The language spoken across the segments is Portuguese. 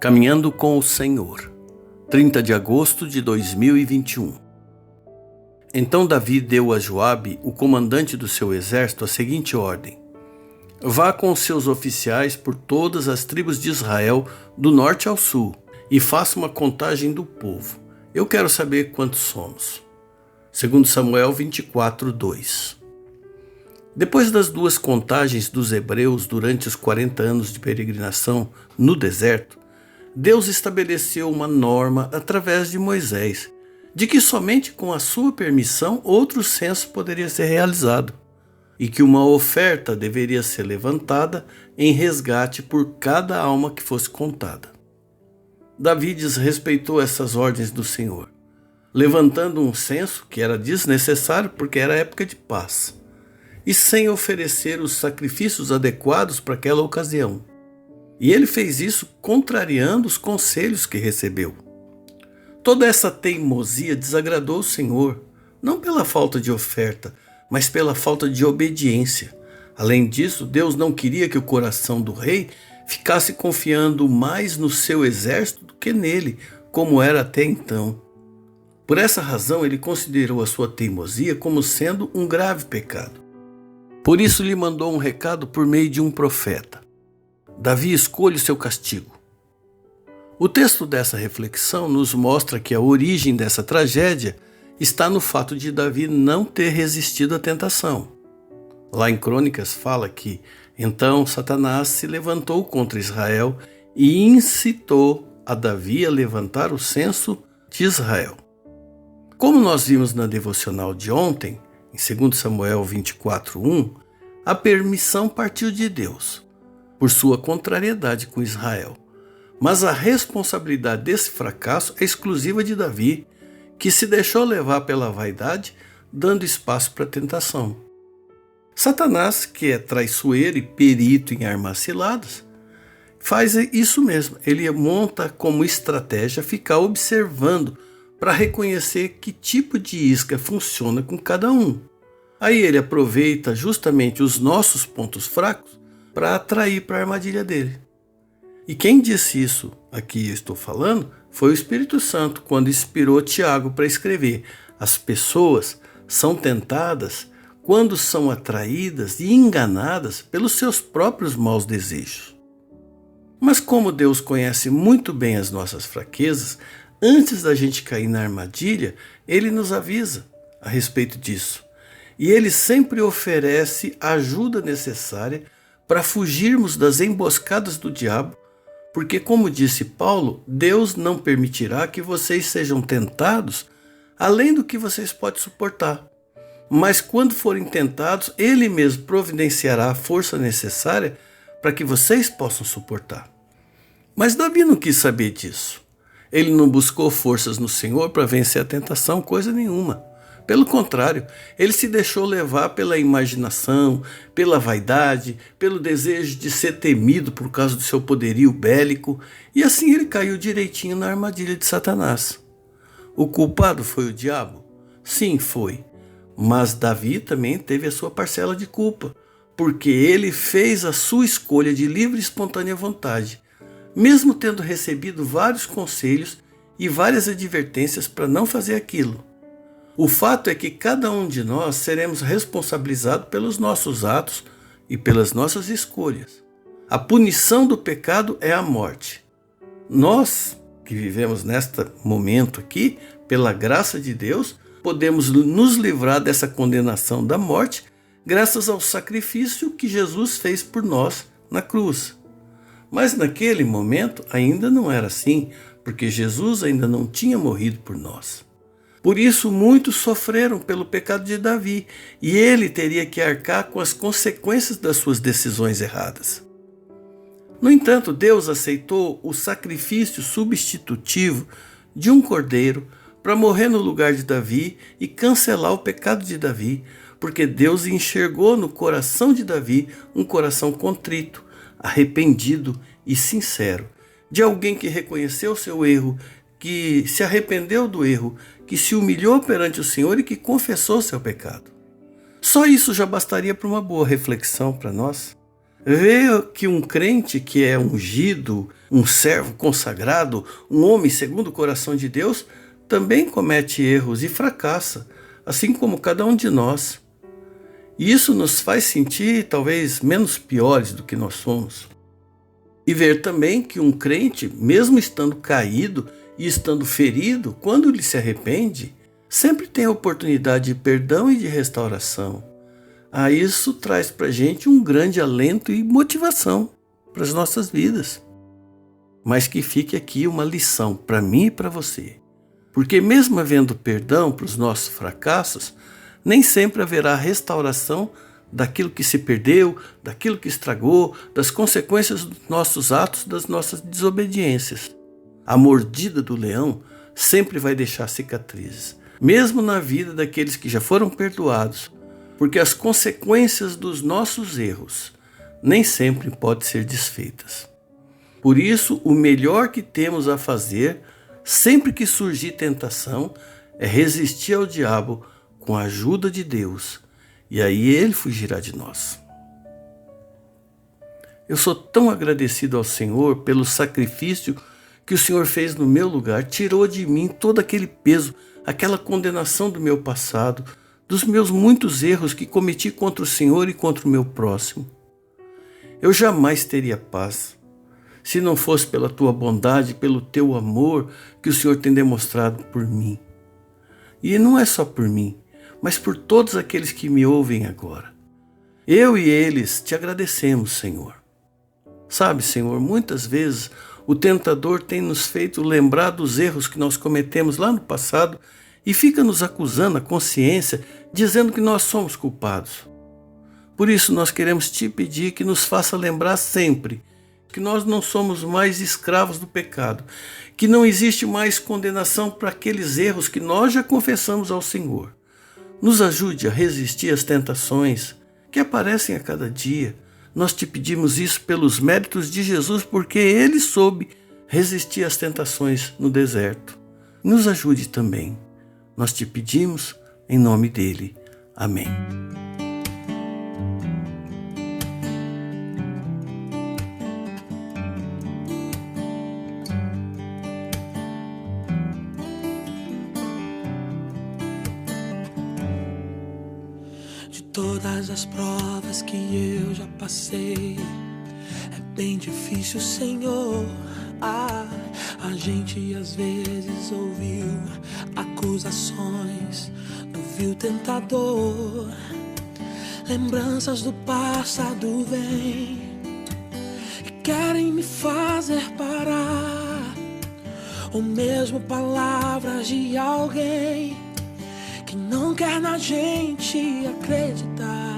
Caminhando com o Senhor, 30 de agosto de 2021. Então Davi deu a Joabe, o comandante do seu exército, a seguinte ordem: vá com seus oficiais por todas as tribos de Israel, do norte ao sul, e faça uma contagem do povo. Eu quero saber quantos somos. 2 Samuel 24:2. Depois das duas contagens dos hebreus durante os 40 anos de peregrinação no deserto, Deus estabeleceu uma norma através de Moisés, de que somente com a sua permissão outro censo poderia ser realizado, e que uma oferta deveria ser levantada em resgate por cada alma que fosse contada. Davi desrespeitou essas ordens do Senhor, levantando um censo que era desnecessário porque era época de paz, e sem oferecer os sacrifícios adequados para aquela ocasião. E ele fez isso contrariando os conselhos que recebeu. Toda essa teimosia desagradou o Senhor, não pela falta de oferta, mas pela falta de obediência. Além disso, Deus não queria que o coração do rei ficasse confiando mais no seu exército do que nele, como era até então. Por essa razão, ele considerou a sua teimosia como sendo um grave pecado. Por isso, lhe mandou um recado por meio de um profeta. Davi escolhe seu castigo. O texto dessa reflexão nos mostra que a origem dessa tragédia está no fato de Davi não ter resistido à tentação. Lá em Crônicas fala que, então, Satanás se levantou contra Israel e incitou a Davi a levantar o censo de Israel. Como nós vimos na devocional de ontem, em 2 Samuel 24:1, a permissão partiu de Deus, por sua contrariedade com Israel. Mas a responsabilidade desse fracasso é exclusiva de Davi, que se deixou levar pela vaidade, dando espaço para a tentação. Satanás, que é traiçoeiro e perito em armar ciladas, faz isso mesmo. Ele monta como estratégia ficar observando para reconhecer que tipo de isca funciona com cada um. Aí ele aproveita justamente os nossos pontos fracos para atrair para a armadilha dele. E quem disse isso aqui eu estou falando foi o Espírito Santo, quando inspirou Tiago para escrever: as pessoas são tentadas quando são atraídas e enganadas pelos seus próprios maus desejos. Mas como Deus conhece muito bem as nossas fraquezas, antes da gente cair na armadilha, Ele nos avisa a respeito disso. E Ele sempre oferece a ajuda necessária para fugirmos das emboscadas do diabo, porque, como disse Paulo, Deus não permitirá que vocês sejam tentados além do que vocês podem suportar. Mas quando forem tentados, Ele mesmo providenciará a força necessária para que vocês possam suportar. Mas Davi não quis saber disso. Ele não buscou forças no Senhor para vencer a tentação, coisa nenhuma. Pelo contrário, ele se deixou levar pela imaginação, pela vaidade, pelo desejo de ser temido por causa do seu poderio bélico, e assim ele caiu direitinho na armadilha de Satanás. O culpado foi o diabo? Sim, foi. Mas Davi também teve a sua parcela de culpa, porque ele fez a sua escolha de livre e espontânea vontade, mesmo tendo recebido vários conselhos e várias advertências para não fazer aquilo. O fato é que cada um de nós seremos responsabilizados pelos nossos atos e pelas nossas escolhas. A punição do pecado é a morte. Nós, que vivemos neste momento aqui, pela graça de Deus, podemos nos livrar dessa condenação da morte graças ao sacrifício que Jesus fez por nós na cruz. Mas naquele momento ainda não era assim, porque Jesus ainda não tinha morrido por nós. Por isso muitos sofreram pelo pecado de Davi, e ele teria que arcar com as consequências das suas decisões erradas. No entanto, Deus aceitou o sacrifício substitutivo de um cordeiro para morrer no lugar de Davi e cancelar o pecado de Davi, porque Deus enxergou no coração de Davi um coração contrito, arrependido e sincero, de alguém que reconheceu seu erro, que se arrependeu do erro, que se humilhou perante o Senhor e que confessou seu pecado. Só isso já bastaria para uma boa reflexão para nós. Vê que um crente que é ungido, um servo consagrado, um homem segundo o coração de Deus, também comete erros e fracassa, assim como cada um de nós. E isso nos faz sentir talvez menos piores do que nós somos. E ver também que um crente, mesmo estando caído e estando ferido, quando ele se arrepende, sempre tem a oportunidade de perdão e de restauração. Isso traz para a gente um grande alento e motivação para as nossas vidas. Mas que fique aqui uma lição para mim e para você. Porque mesmo havendo perdão para os nossos fracassos, nem sempre haverá restauração daquilo que se perdeu, daquilo que estragou, das consequências dos nossos atos, das nossas desobediências. A mordida do leão sempre vai deixar cicatrizes, mesmo na vida daqueles que já foram perdoados, porque as consequências dos nossos erros nem sempre podem ser desfeitas. Por isso, o melhor que temos a fazer, sempre que surgir tentação, é resistir ao diabo com a ajuda de Deus, e aí ele fugirá de nós. Eu sou tão agradecido ao Senhor pelo sacrifício que o Senhor fez no meu lugar, tirou de mim todo aquele peso, aquela condenação do meu passado, dos meus muitos erros que cometi contra o Senhor e contra o meu próximo. Eu jamais teria paz se não fosse pela tua bondade, pelo teu amor que o Senhor tem demonstrado por mim. E não é só por mim, mas por todos aqueles que me ouvem agora. Eu e eles te agradecemos, Senhor. Sabe, Senhor, muitas vezes o tentador tem nos feito lembrar dos erros que nós cometemos lá no passado e fica nos acusando a consciência, dizendo que nós somos culpados. Por isso nós queremos te pedir que nos faça lembrar sempre que nós não somos mais escravos do pecado, que não existe mais condenação para aqueles erros que nós já confessamos ao Senhor. Nos ajude a resistir às tentações que aparecem a cada dia. Nós te pedimos isso pelos méritos de Jesus, porque ele soube resistir às tentações no deserto. Nos ajude também. Nós te pedimos em nome dele. Amém. De todas as provas que eu já passei, é bem difícil, Senhor. A gente às vezes ouviu acusações do vil tentador. Lembranças do passado vêm e querem me fazer parar, ou mesmo palavras de alguém que não quer na gente acreditar.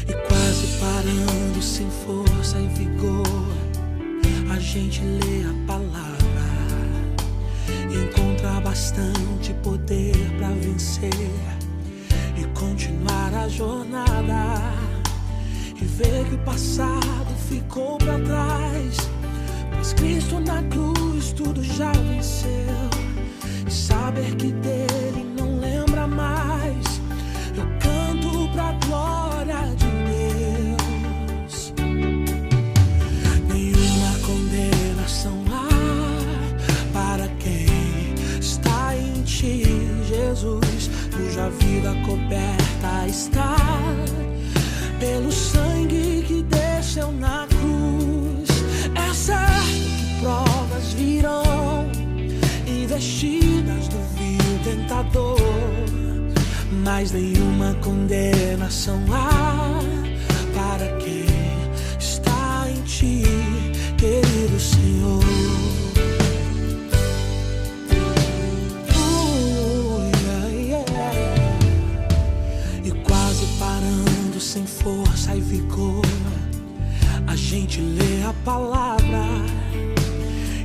E quase parando, sem força e vigor, a gente lê a palavra e encontra bastante poder pra vencer e continuar a jornada. E ver que o passado ficou pra trás, pois Cristo na cruz tudo já venceu. E saber que dele não lembra mais, eu canto pra glória de Deus. Nenhuma condenação há para quem está em ti, Jesus, cuja vida coberta está pelo sangue que desceu na cruz. É certo que provas virão, investidas do vil tentador, mas nenhuma condenação há para quem está em ti, querido Senhor. E quase parando, sem força e vigor, a gente lê a palavra,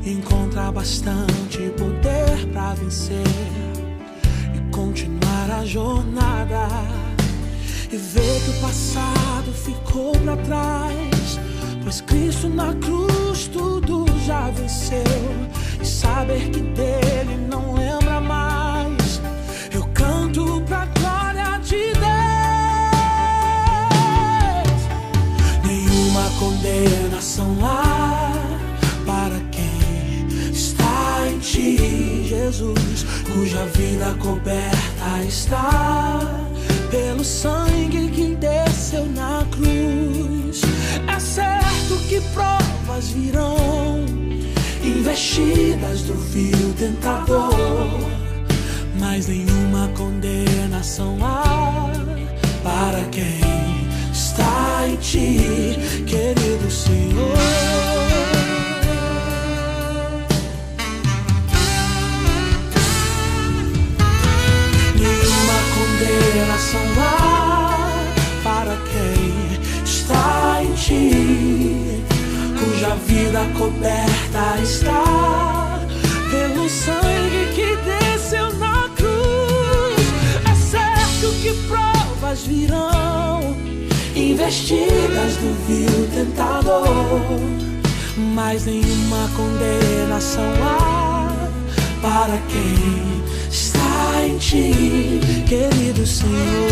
encontra bastante poder pra vencer e continuar a jornada. E ver que o passado ficou pra trás, pois Cristo na cruz tudo já venceu. E saber que dele não lembra mais, eu canto pra glória de Deus. investidas do vil tentador, mas nenhuma condenação há para quem está em ti, querido Senhor. Nenhuma condenação há para quem está em ti, cuja vida coberta está pelo sangue que desceu na cruz. É certo que provas virão, investidas do vil tentador, mas nenhuma condenação há para quem está em ti, querido Senhor.